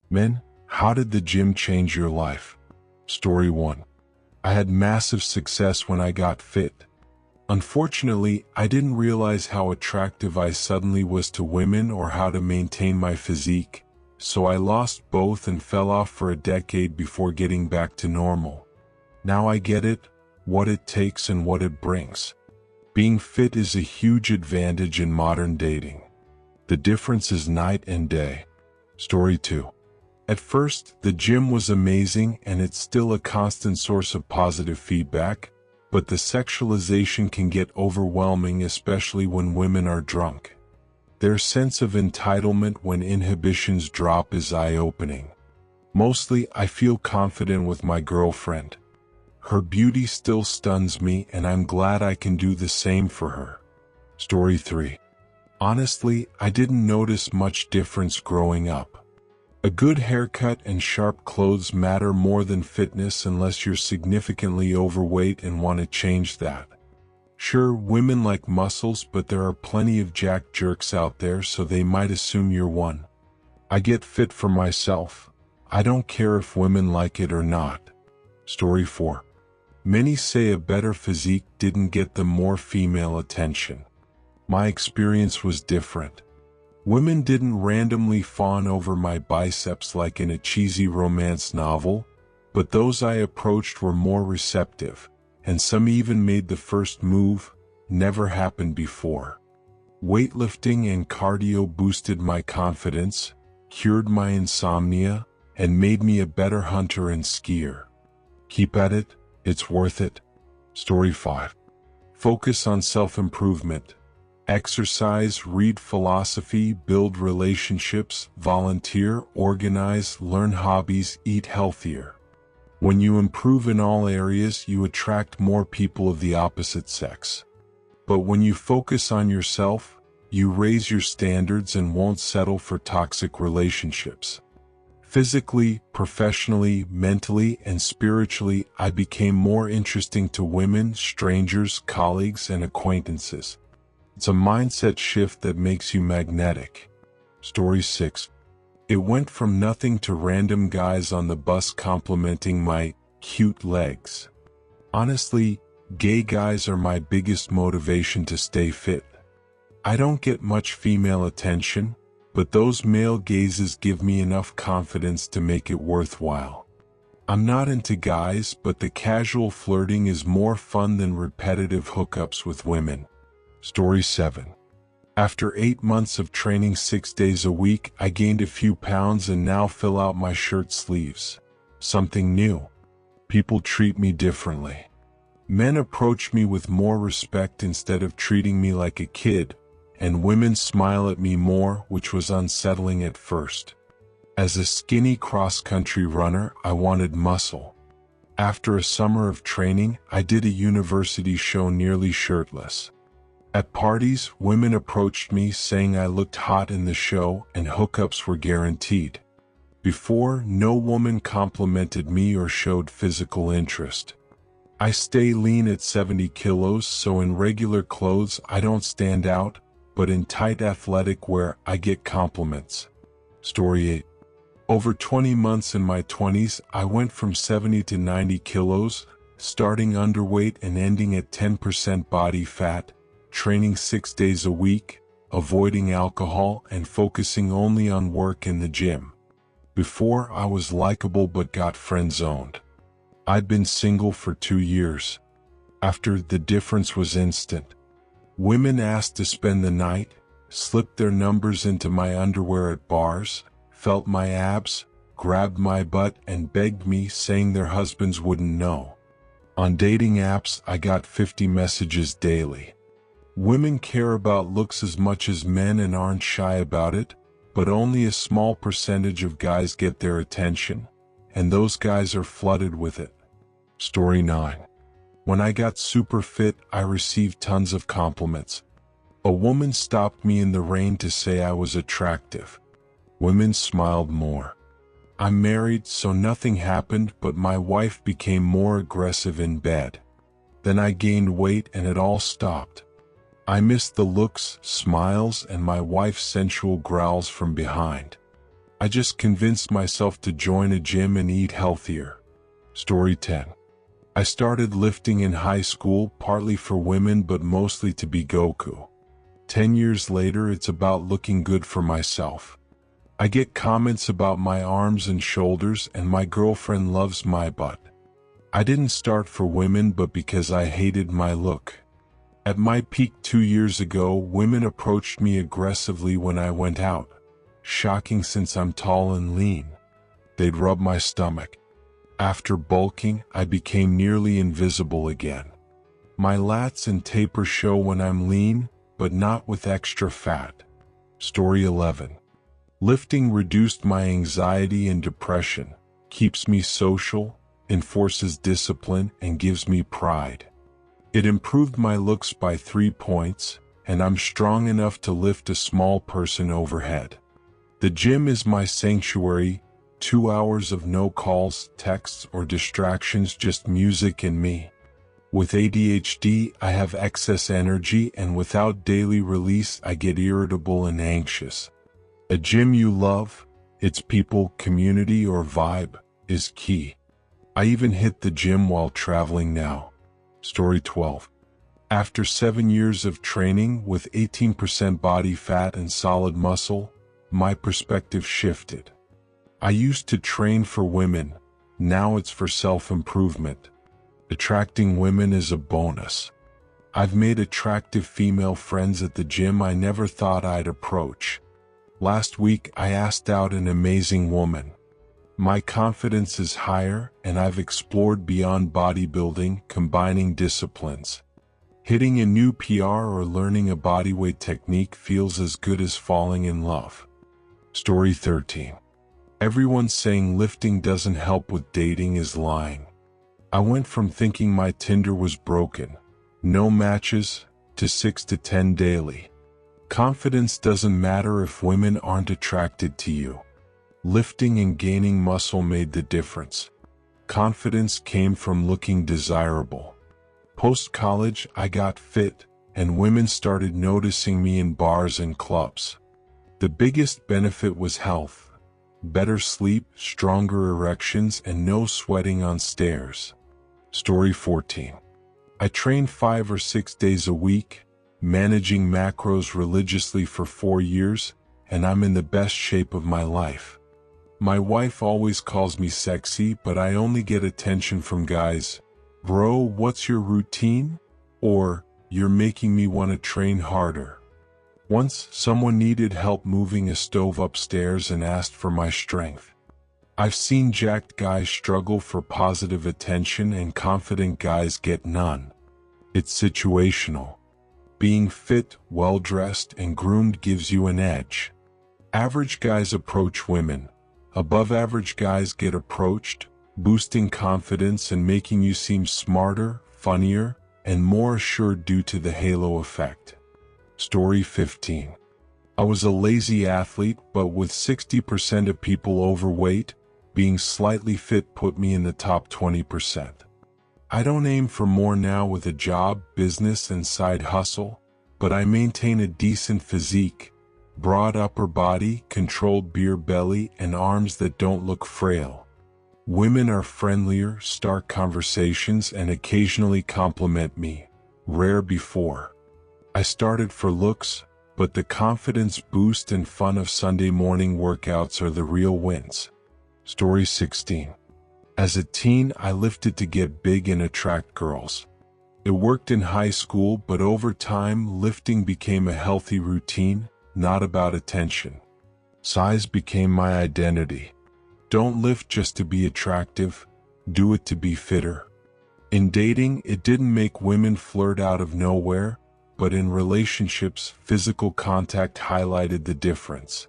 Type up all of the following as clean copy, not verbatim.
Men, how did the gym change your life? Story 1. I had massive success when I got fit. Unfortunately, I didn't realize how attractive I suddenly was to women or how to maintain my physique, so I lost both and fell off for a decade before getting back to normal. Now I get it, what it takes and what it brings. Being fit is a huge advantage in modern dating. The difference is night and day. Story 2. At first, the gym was amazing and it's still a constant source of positive feedback, but the sexualization can get overwhelming, especially when women are drunk. Their sense of entitlement when inhibitions drop is eye-opening. Mostly, I feel confident with my girlfriend. Her beauty still stuns me and I'm glad I can do the same for her. Story 3. Honestly, I didn't notice much difference growing up. A good haircut and sharp clothes matter more than fitness unless you're significantly overweight and want to change that. Sure, women like muscles, but there are plenty of jack jerks out there, so they might assume you're one. I get fit for myself. I don't care if women like it or not. Story 4. Many say a better physique didn't get them more female attention. My experience was different. Women didn't randomly fawn over my biceps like in a cheesy romance novel, but those I approached were more receptive, and some even made the first move. Never happened before. Weightlifting and cardio boosted my confidence, cured my insomnia, and made me a better hunter and skier. Keep at it, it's worth it. Story 5. Focus on self-improvement. Exercise, read philosophy, build relationships, volunteer, organize, learn hobbies, eat healthier. When you improve in all areas, you attract more people of the opposite sex. But when you focus on yourself, you raise your standards and won't settle for toxic relationships. Physically, professionally, mentally, and spiritually, I became more interesting to women, strangers, colleagues, and acquaintances. It's a mindset shift that makes you magnetic. Story 6. It went from nothing to random guys on the bus complimenting my cute legs. Honestly, gay guys are my biggest motivation to stay fit. I don't get much female attention, but those male gazes give me enough confidence to make it worthwhile. I'm not into guys, but the casual flirting is more fun than repetitive hookups with women. Story 7. After 8 months of training 6 days a week, I gained a few pounds and now fill out my shirt sleeves. Something new. People treat me differently. Men approach me with more respect instead of treating me like a kid, and women smile at me more, which was unsettling at first. As a skinny cross-country runner, I wanted muscle. After a summer of training, I did a university show nearly shirtless. At parties, women approached me saying I looked hot in the show and hookups were guaranteed. Before, no woman complimented me or showed physical interest. I stay lean at 70 kilos, so in regular clothes I don't stand out, but in tight athletic wear I get compliments. Story 8. Over 20 months in my 20s, I went from 70 to 90 kilos, starting underweight and ending at 10% body fat, training 6 days a week, avoiding alcohol and focusing only on work in the gym. Before, I was likable but got friend-zoned. I'd been single for 2 years. After, the difference was instant. Women asked to spend the night, slipped their numbers into my underwear at bars, felt my abs, grabbed my butt and begged me, saying their husbands wouldn't know. On dating apps, I got 50 messages daily. Women care about looks as much as men and aren't shy about it, but only a small percentage of guys get their attention, and those guys are flooded with it. Story 9. When I got super fit, I received tons of compliments. A woman stopped me in the rain to say I was attractive. Women smiled more. I'm married, so nothing happened, but my wife became more aggressive in bed. Then I gained weight and it all stopped. I missed the looks, smiles, and my wife's sensual growls from behind. I just convinced myself to join a gym and eat healthier. Story 10. I started lifting in high school, partly for women but mostly to be Goku. 10 years later, it's about looking good for myself. I get comments about my arms and shoulders, and my girlfriend loves my butt. I didn't start for women but because I hated my look. At my peak 2 years ago, women approached me aggressively when I went out. Shocking since I'm tall and lean. They'd rub my stomach. After bulking, I became nearly invisible again. My lats and taper show when I'm lean, but not with extra fat. Story 11. Lifting reduced my anxiety and depression, keeps me social, enforces discipline, and gives me pride. It improved my looks by 3 points, and I'm strong enough to lift a small person overhead. The gym is my sanctuary, 2 hours of no calls, texts, or distractions, just music and me. With ADHD, I have excess energy, and without daily release, I get irritable and anxious. A gym you love, its people, community, or vibe, is key. I even hit the gym while traveling now. Story 12. After 7 years of training with 18% body fat and solid muscle, my perspective shifted. I used to train for women, now it's for self-improvement. Attracting women is a bonus. I've made attractive female friends at the gym I never thought I'd approach. Last week I asked out an amazing woman. My confidence is higher, and I've explored beyond bodybuilding, combining disciplines. Hitting a new PR or learning a bodyweight technique feels as good as falling in love. Story 13. Everyone saying lifting doesn't help with dating is lying. I went from thinking my Tinder was broken, no matches, to 6 to 10 daily. Confidence doesn't matter if women aren't attracted to you. Lifting and gaining muscle made the difference. Confidence came from looking desirable. Post-college, I got fit, and women started noticing me in bars and clubs. The biggest benefit was health. Better sleep, stronger erections, and no sweating on stairs. Story 14. I trained 5 or 6 days a week, managing macros religiously for 4 years, and I'm in the best shape of my life. My wife always calls me sexy, but I only get attention from guys. Bro, what's your routine? Or, you're making me want to train harder. Once, someone needed help moving a stove upstairs and asked for my strength. I've seen jacked guys struggle for positive attention and confident guys get none. It's situational. Being fit, well-dressed, and groomed gives you an edge. Average guys approach women. Above-average guys get approached, boosting confidence and making you seem smarter, funnier, and more assured due to the halo effect. Story 15. I was a lazy athlete, but with 60% of people overweight, being slightly fit put me in the top 20%. I don't aim for more now with a job, business, and side hustle, but I maintain a decent physique, broad upper body, controlled beer belly, and arms that don't look frail. Women are friendlier, start conversations, and occasionally compliment me. Rare before. I started for looks, but the confidence boost and fun of Sunday morning workouts are the real wins. Story 16. As a teen, I lifted to get big and attract girls. It worked in high school, but over time, lifting became a healthy routine, not about attention. Size became my identity. Don't lift just to be attractive, do it to be fitter. In dating, it didn't make women flirt out of nowhere, but in relationships, physical contact highlighted the difference.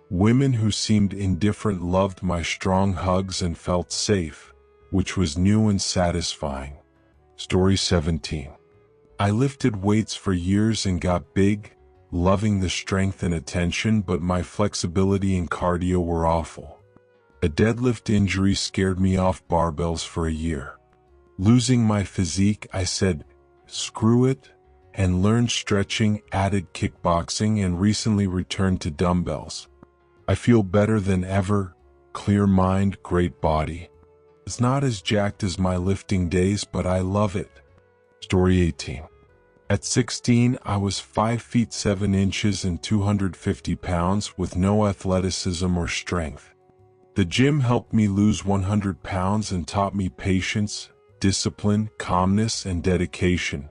Women who seemed indifferent loved my strong hugs and felt safe, which was new and satisfying. Story 17. I lifted weights for years and got big, loving the strength and attention, but my flexibility and cardio were awful. A deadlift injury scared me off barbells for a year. Losing my physique, I said, screw it, and learned stretching, added kickboxing, and recently returned to dumbbells. I feel better than ever, clear mind, great body. It's not as jacked as my lifting days, but I love it. Story 18. At 16, I was 5 feet 7 inches and 250 pounds with no athleticism or strength. The gym helped me lose 100 pounds and taught me patience, discipline, calmness, and dedication.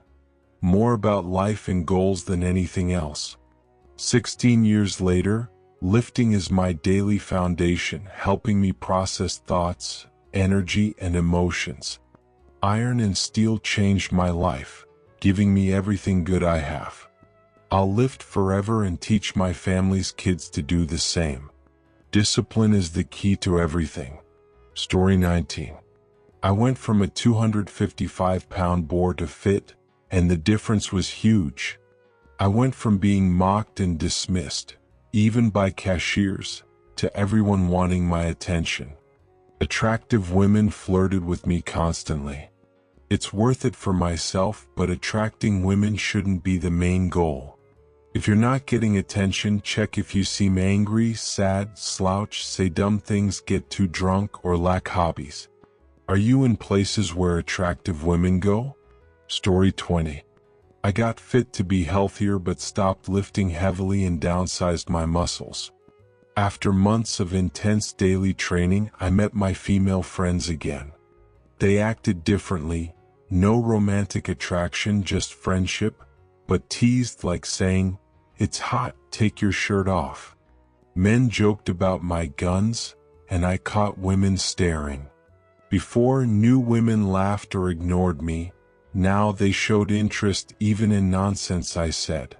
More about life and goals than anything else. 16 years later, lifting is my daily foundation, helping me process thoughts, energy, and emotions. Iron and steel changed my life, giving me everything good I have. I'll lift forever and teach my family's kids to do the same. Discipline is the key to everything. Story 19. I went from a 255-pound boar to fit, and the difference was huge. I went from being mocked and dismissed, even by cashiers, to everyone wanting my attention. Attractive women flirted with me constantly. It's worth it for myself, but attracting women shouldn't be the main goal. If you're not getting attention, check if you seem angry, sad, slouch, say dumb things, get too drunk, or lack hobbies. Are you in places where attractive women go? Story 20. I got fit to be healthier but stopped lifting heavily and downsized my muscles. After months of intense daily training, I met my female friends again. They acted differently, no romantic attraction, just friendship, but teased like saying, "It's hot, take your shirt off." Men joked about my guns, and I caught women staring. Before, new women laughed or ignored me. Now they showed interest even in nonsense I said.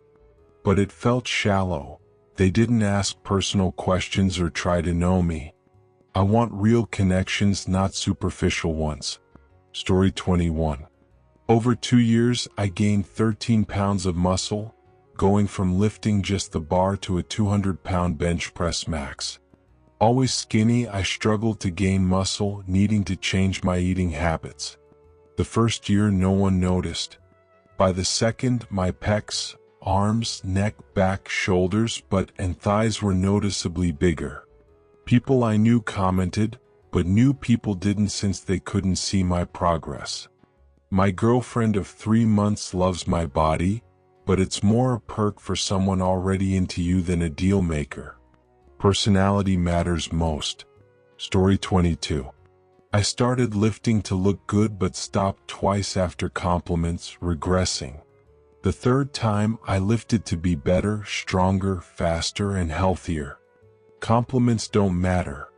But it felt shallow. They didn't ask personal questions or try to know me. I want real connections, not superficial ones. Story 21. Over 2 years, I gained 13 pounds of muscle, going from lifting just the bar to a 200-pound bench press max. Always skinny, I struggled to gain muscle, needing to change my eating habits. The first year, no one noticed. By the second, my pecs, arms, neck, back, shoulders, butt, and thighs were noticeably bigger. People I knew commented, but new people didn't since they couldn't see my progress. My girlfriend of 3 months loves my body, but it's more a perk for someone already into you than a deal maker. Personality matters most. Story 22. I started lifting to look good but stopped twice after compliments, regressing. The third time, I lifted to be better, stronger, faster, and healthier. Compliments don't matter.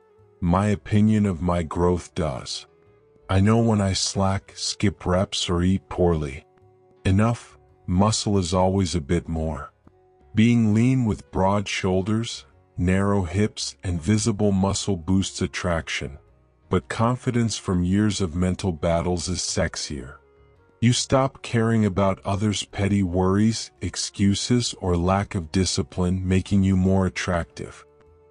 My opinion of my growth does. I know when I slack, skip reps, or eat poorly. Enough. Muscle is always a bit more. Being lean with broad shoulders, narrow hips, and visible muscle boosts attraction. But confidence from years of mental battles is sexier. You stop caring about others' petty worries, excuses, or lack of discipline, making you more attractive.